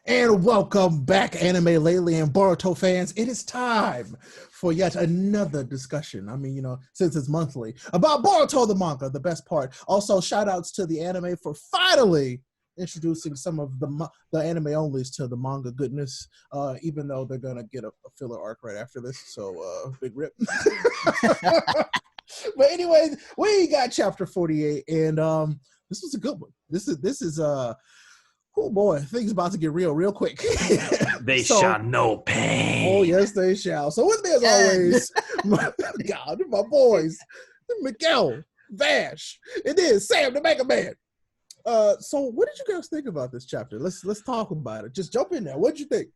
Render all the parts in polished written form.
And welcome back, Anime Lately and Boruto fans. It is time for yet another discussion. I mean, since it's monthly, about Boruto the manga, the best part. Also, shout outs to the anime for finally introducing some of the anime onlys to the manga goodness, even though they're going to get a filler arc right after this. So, big rip. But anyway, we got chapter 48, and this was a good one. This is oh boy, things about to get real quick. They shall know pain. Oh yes, they shall. So with me as always, my boys, Miguel, Vash, and then Sam the Manga Man. So what did you guys think about this chapter? Let's talk about it. Just jump in there. What did you think?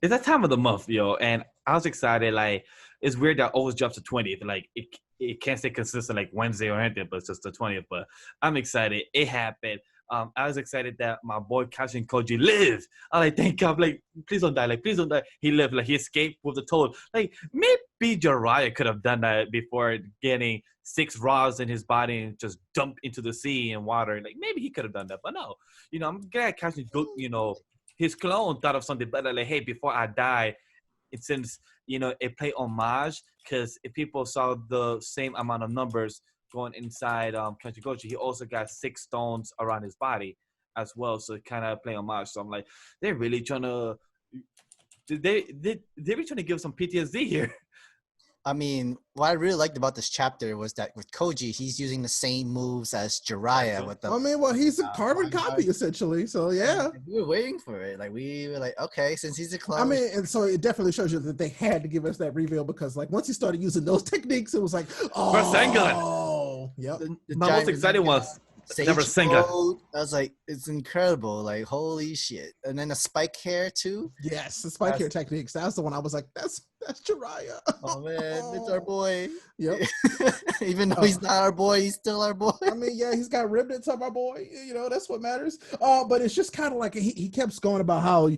It's that time of the month, yo, and I was excited. Like, it's weird that it always drops the 20th. Like, it can't stay consistent like Wednesday or anything, but it's just the 20th. But I'm excited. It happened. I was excited that my boy Kashin Koji lived. I like, thank God, like, please don't die. Like, please don't die. He lived. Like, he escaped with the toad. Like, maybe Jiraiya could have done that before getting 6 rods in his body and just dumped into the sea and water. Like, maybe he could have done that, but no. I'm glad Kashin, his clone thought of something better. Like, hey, before I die, since it played homage, because if people saw the same amount of numbers going inside Kashikochi, he also got 6 stones around his body as well, so it kind of play homage. So I'm like, they're really trying to they be trying to give some PTSD here. I mean, what I really liked about this chapter was that with Koji, he's using the same moves as Jiraiya. He's a carbon copy essentially. So yeah, we were waiting for it. Like, we were like, okay, since he's a clone. I mean, and so it definitely shows you that they had to give us that reveal, because like once he started using those techniques, it was like, oh, yep. My most exciting was never Senga. I was like, it's incredible. Like, holy shit. And then the spike hair too. Yes, the spike hair techniques. That's the one I was like, that's Jiraiya. Oh man, it's our boy. Yep. Even though he's not our boy, he's still our boy. I mean, yeah, he's got remnants of our boy. That's what matters. But it's just kind of like he kept going about how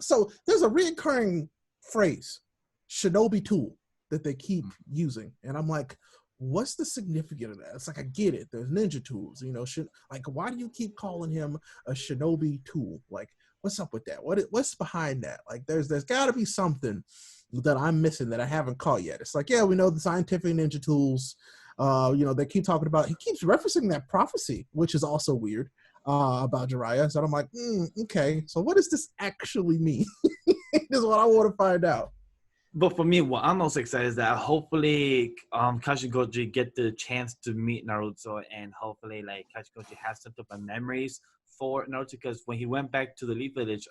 so there's a recurring phrase, shinobi tool, that they keep using, and I'm like, what's the significance of that? It's like, I get it. There's ninja tools, like, why do you keep calling him a shinobi tool? Like, what's up with that? What's behind that? Like, there's got to be something that I'm missing that I haven't caught yet. It's like, yeah, we know the scientific ninja tools. They keep talking about, he keeps referencing that prophecy, which is also weird, about Jiraiya. So I'm like, okay, so what does this actually mean? Is what I want to find out. But for me, what I'm most excited is that hopefully Kashikoji get the chance to meet Naruto, and hopefully like Kashikoji has some type of memories for Naruto, because when he went back to the Leaf Village,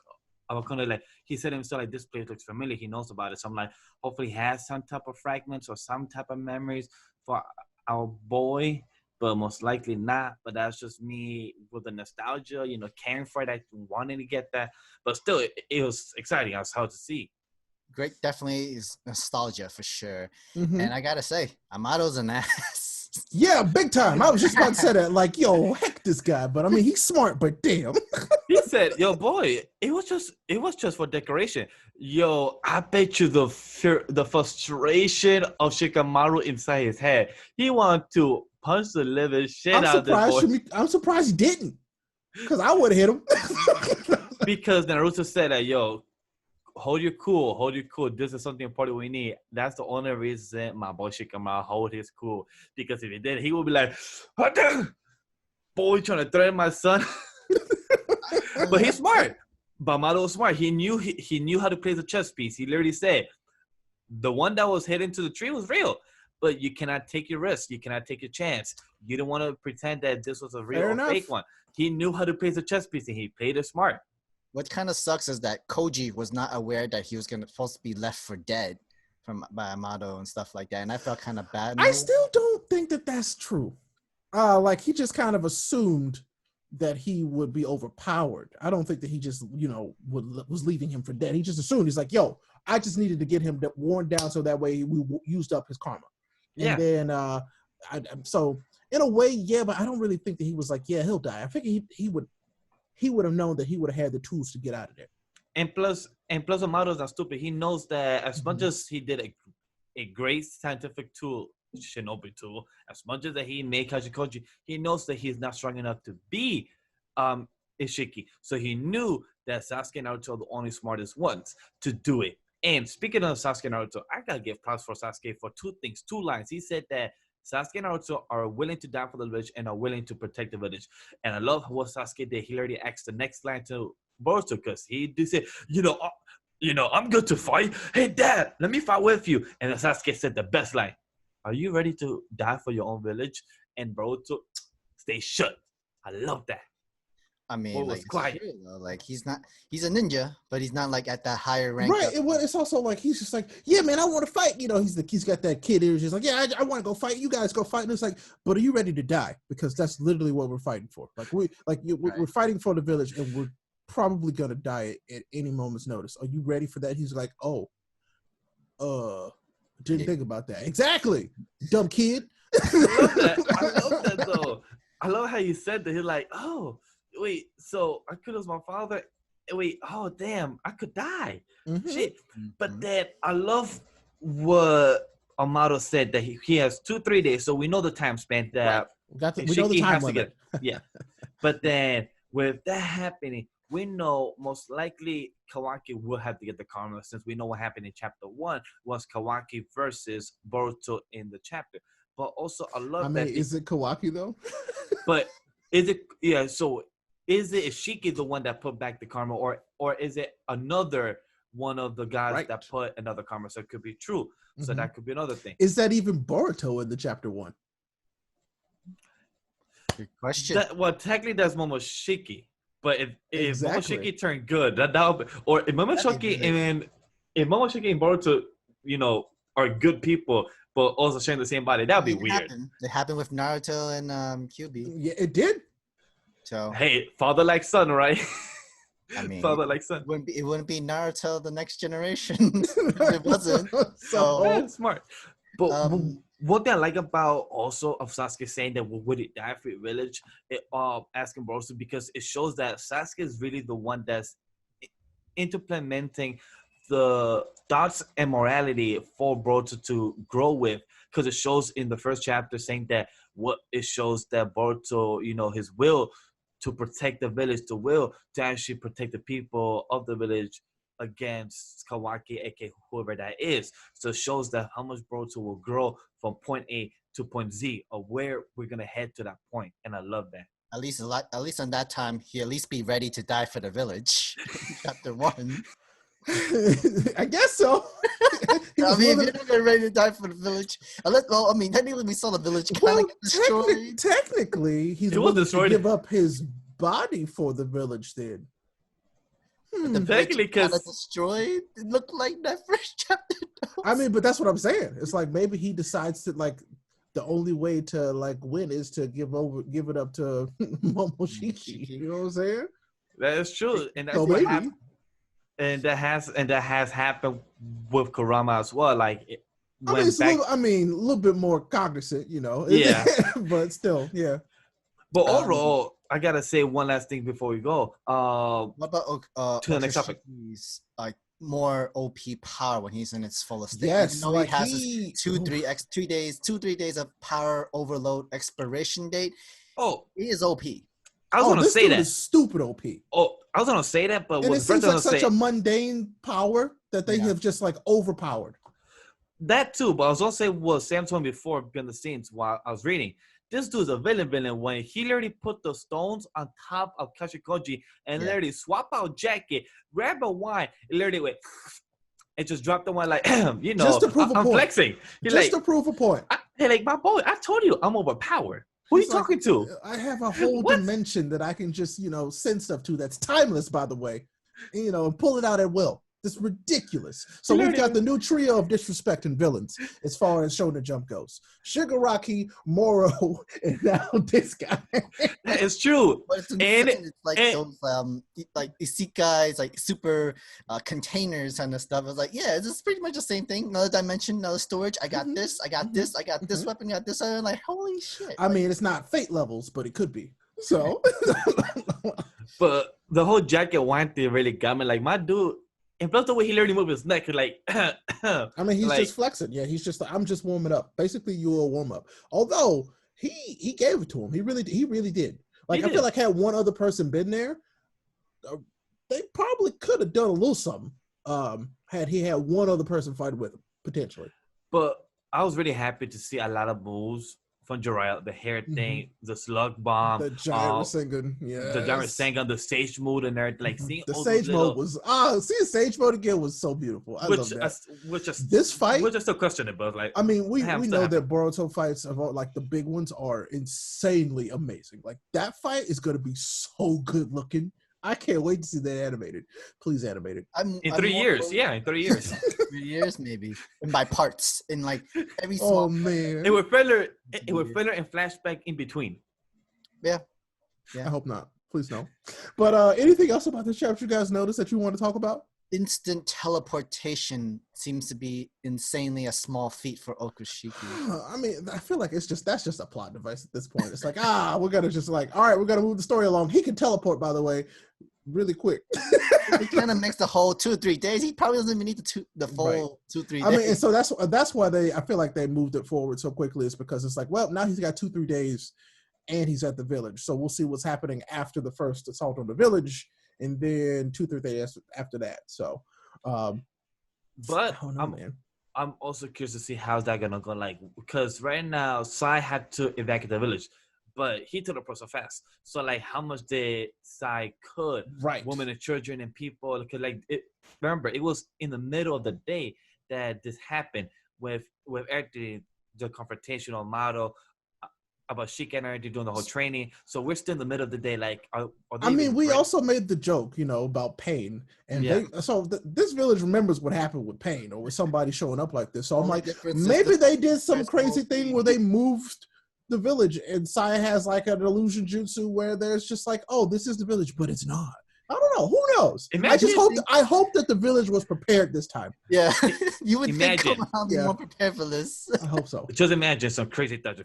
I was kind of like, he said himself, like, this place looks familiar, he knows about it. So I'm like, hopefully he has some type of fragments or some type of memories for our boy, but most likely not. But that's just me with the nostalgia, caring for it, wanting to get that. But still, it was exciting. I was hard to see. Great, definitely is nostalgia for sure. Mm-hmm. And I gotta say, Amado's an ass. Yeah, big time. I was just about to say that. Like, yo, heck this guy. But I mean, he's smart, but damn. He said, yo, boy, it was just for decoration. Yo, I bet you the frustration of Shikamaru inside his head. He wanted to punch the living shit out of this boy. I'm surprised he didn't, because I would have hit him. Because Naruto said that, yo, hold your cool. This is something important we need. That's the only reason my boy Shikamaru hold his cool. Because if he did, he would be like, boy, trying to threaten my son. But he's smart. Bamado was smart. He knew how to play the chess piece. He literally said, the one that was hit into the tree was real. But you cannot take your risk. You cannot take your chance. You don't want to pretend that this was a real or fake one. He knew how to play the chess piece, and he played it smart. What kind of sucks is that Koji was not aware that he was supposed to be left for dead by Amado and stuff like that, and I felt kind of bad. I still don't think that that's true. Like, he just kind of assumed that he would be overpowered. I don't think that he just, was leaving him for dead. He just assumed, he's like, yo, I just needed to get him worn down so that way we used up his karma. And then, so in a way, yeah, but I don't really think that he was like, yeah, he'll die. I think he would have known that he would have had the tools to get out of there. And plus Amado's not stupid. He knows that as much as he did a great scientific tool, shinobi tool, as much as that he made Kashikoji, he knows that he's not strong enough to be Ishiki. So he knew that Sasuke and Naruto are the only smartest ones to do it. And speaking of Sasuke and Naruto, I gotta give props for Sasuke for two lines. He said that Sasuke and Naruto are willing to die for the village and are willing to protect the village. And I love what Sasuke did. He already asked the next line to Boruto because he did say, I'm good to fight. Hey, Dad, let me fight with you. And then Sasuke said the best line. Are you ready to die for your own village? And Boruto, stay shut. I love that. I mean, What like, was quiet? true, though. Like he's a ninja, but he's not like at that higher rank. Right. It's also like he's just like, yeah, man, I want to fight. He's got that kid who's just like, yeah, I want to go fight. You guys go fight. And it's like, but are you ready to die? Because that's literally what we're fighting for. Like we're fighting for the village, and we're probably gonna die at any moment's notice. Are you ready for that? He's like, didn't think about that. Exactly, dumb kid. I love that though. I love how you said that. He's like, oh, wait, so I could lose my father. Wait, oh damn, I could die. Mm-hmm. Shit. But then I love what Amado said that he has 2-3 days, so we know the time spent that we know the time limit. Yeah. But then with that happening, we know most likely Kawaki will have to get the karma, since we know what happened in chapter 1 was Kawaki versus Boruto in the chapter. But also, I love that. Is it Kawaki though? But is it? Yeah. So is it Ishiki the one that put back the karma, or is it another one of the guys that put another karma? So it could be true. So that could be another thing. Is that even Boruto in the chapter 1? Good question. Well, technically that's Momoshiki. But if Exactly. Momoshiki turned good, that would be, or if Momoshiki and Boruto, are good people, but also sharing the same body, that'd be weird. It happened with Naruto and QB. Yeah, it did. So hey, father like son, right? I mean, father like son. It wouldn't be Naruto the next generation. It wasn't. So That's smart. But one thing I like about also of Sasuke saying that would it die for your village, asking Boruto, because it shows that Sasuke is really the one that's implementing the thoughts and morality for Boruto to grow with, because it shows in the first chapter saying that it shows that Boruto, his will to protect the village, the will to actually protect the people of the village against Kawaki, aka whoever that is. So it shows that how much Boruto will grow from point A to point Z, of where we're gonna head to that point, and I love that. At least on that time, he at least be ready to die for the village. Chapter 1. I guess so. If you're not ready to die for the village, technically we saw the village kind of get destroyed. Technically, he's willing to give up his body for the village. Then, technically, because destroyed, it looked like that first chapter. But that's what I'm saying. It's like maybe he decides to the only way to win is to give it up to Momoshiki. You know what I'm saying? That is true, and that's so what maybe. happened. And that has happened with Kurama as well. Like, a little bit more cognizant, Yeah, but still, yeah. But overall, I gotta say one last thing before we go. What about to the next topic? Like more OP power when he's in its fullest state. Yes, even though he has 2-3 days of power overload expiration date. Oh, he is OP. I was gonna say that. Is stupid OP. Oh, I was gonna say that, but it seems like such a mundane power that they have just overpowered. That too, but I was gonna say what Sam told me before behind the scenes while I was reading. This dude's a villain when he literally put the stones on top of Kashikoji and literally swap out jacket, grab a wine, and literally went and just dropped the wine just to prove a point. Flexing. To prove a point. My boy, I told you I'm overpowered. Who are you talking to? I have a whole dimension that I can just, send stuff to that's timeless, by the way, and pull it out at will. It's ridiculous. So we've got the new trio of disrespecting villains as far as Shonen Jump goes. Shigaraki, Moro, and now this guy. That is true. But it's those isekais, super containers and stuff. It's this is pretty much the same thing. Another dimension, another storage. I got this, I got this, I got this weapon, I got this. I'm like, holy shit. It's not fate levels, but it could be. So. But the whole jacket wine thing really got me. My dude. And plus the way he literally moved his neck, he's just flexing. Yeah, he's just I'm just warming up. Basically, you will warm up. Although he gave it to him. He really did. I feel like had one other person been there, they probably could have done a little something had he had one other person fight with him, potentially. But I was really happy to see a lot of moves from Jiraiya, the hair thing, the slug bomb, the giant Rasengan, the giant Rasengan, the sage mode, and everything. Like seeing the all sage those little, mode was seeing sage mode again was so beautiful. I love that. This fight, we're just still questioning, but like, I mean, we know that Boruto fights of all, like the big ones are insanely amazing. Like that fight is going to be so good looking. I can't wait to see that animated. Please animate it. In 3 years. Yeah, in 3 years. 3 years maybe. And by parts. In like every small Oh man. It would filler and flashback in between. Yeah. I hope not. Please no. But anything else about this chapter you guys noticed that you want to talk about? Instant teleportation seems to be insanely a small feat for Okushiki. I mean, I feel like that's just a plot device at this point. It's like, we're gonna just like, all right, we're gonna move the story along. He can teleport, by the way, really quick. He kind of makes the whole 2 or 3 days. He probably doesn't even need the full 2 or 3 days. I mean, and so that's why I feel like they moved it forward so quickly. Is because it's like, well, now he's got 2-3 days, and he's at the village. So we'll see what's happening after the first assault on the village. And then 2-3 days after that. So, but I'm also curious to see how's that gonna go. Like, because right now Sai had to evacuate the village, but he took the process fast. So, like, how much did Sai could women and children and people? Because, like, remember, it was in the middle of the day that this happened with everything, the confrontational model. About Sheik and everything doing the whole training, so we're still in the middle of the day. Like, we also made the joke, about pain, and this village remembers what happened with pain or with somebody showing up like this. So I'm like, maybe they did some crazy thing where they moved the village, and Sai has like an illusion jutsu where there's just like, oh, this is the village, but it's not. I don't know. Who knows? I hope that the village was prepared this time. Yeah, you would think Konoha be more prepared for this. I hope so. Just imagine some crazy things.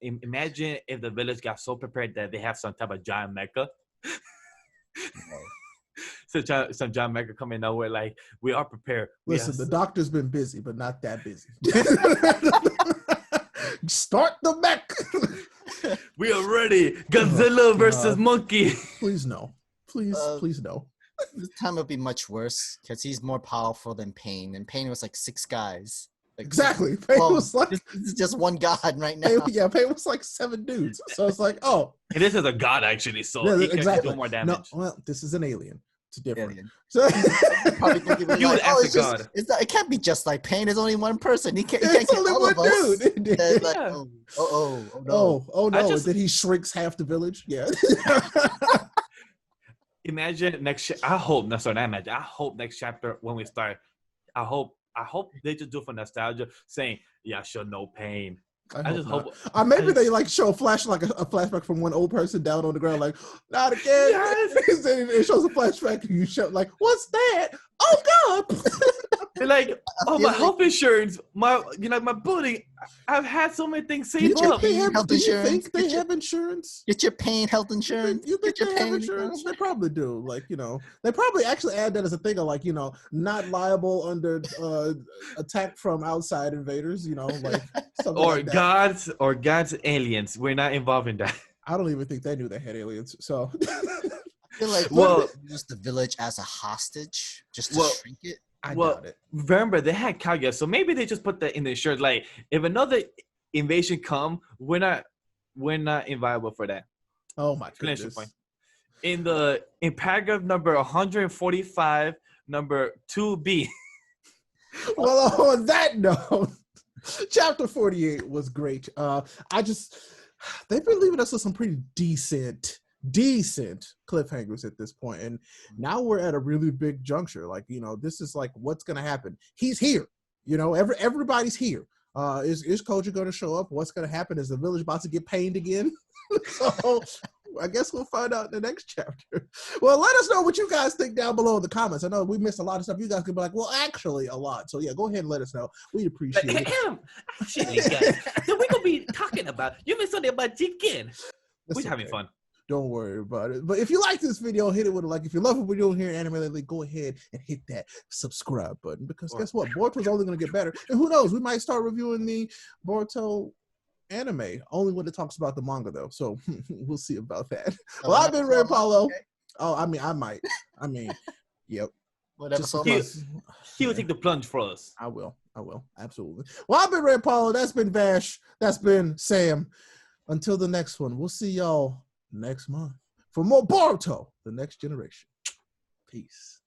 Imagine if the village got so prepared that they have some type of giant mecha. Some giant mecha coming out where like we are prepared. Listen, the doctor's been busy, but not that busy. Start the mech. We are ready. Godzilla versus monkey. Please no. Please no. This time it'll be much worse because he's more powerful than Pain, and Pain was like 6 guys. Like, exactly. Pain was like this is just one god right now. Pain was like 7 dudes. So it's like, oh. And this is a god actually, so he can do more damage. No, well, this is an alien. It's different. Alien. So probably thinking you would ask a god. It can't be just like Pain. There's only one person. He can't it's get only all one of us. dude. Like, no. Oh no. Then he shrinks half the village. Yeah. Imagine next. I hope next chapter when we start. I hope they just do it for nostalgia, saying, "Yeah, sure, no pain." I just hope. Maybe they like show a flashback from one old person down on the ground, like, "Not again." Yes. And it shows a flashback, and you show like, "What's that? Oh God!" They're like, "Oh, my health insurance, my booty. I've had so many things saved up." Do you think they have insurance? Get your pain health insurance. You think they have insurance? They probably do. Like, they probably actually add that as a thing of like, not liable under attack from outside invaders. Like something like that. Or God's aliens. We're not involved in that. I don't even think they knew they had aliens. So I feel like use the village as a hostage just to shrink it. I doubt it. Remember, they had Kaguya, so maybe they just put that in the insurance. Like, if another invasion come, we're not inviolable for that. Oh my goodness. Point. In paragraph number 145, number 2B. Well, on that note, chapter 48 was great. They've been leaving us with some pretty decent cliffhangers at this point, and now we're at a really big juncture. Like, this is like what's gonna happen. He's here. Everybody's here. Is Koji gonna show up? What's gonna happen? Is the village about to get pained again? So I guess we'll find out in the next chapter. Well, let us know what you guys think down below in the comments. I know we missed a lot of stuff. You guys could be like, well, actually a lot. So yeah, go ahead and let us know. We'd appreciate it. Actually, guys, so we're gonna be talking about, you missed something about Jigen. We're having fun. Don't worry about it. But if you like this video, hit it with a like. If you love what we're doing here in Anime Lately, go ahead and hit that subscribe button. Because guess what? Boruto's only going to get better. And who knows? We might start reviewing the Boruto anime. Only when it talks about the manga, though. So we'll see about that. Well, I've been RayApollo. Oh, I mean, I might. I mean, yep. Whatever. Just So because- He will take the plunge for us. I will. Absolutely. Well, I've been RayApollo. That's been Vash. That's been Sam. Until the next one, we'll see y'all next month for more Boruto, The Next Generation. Peace.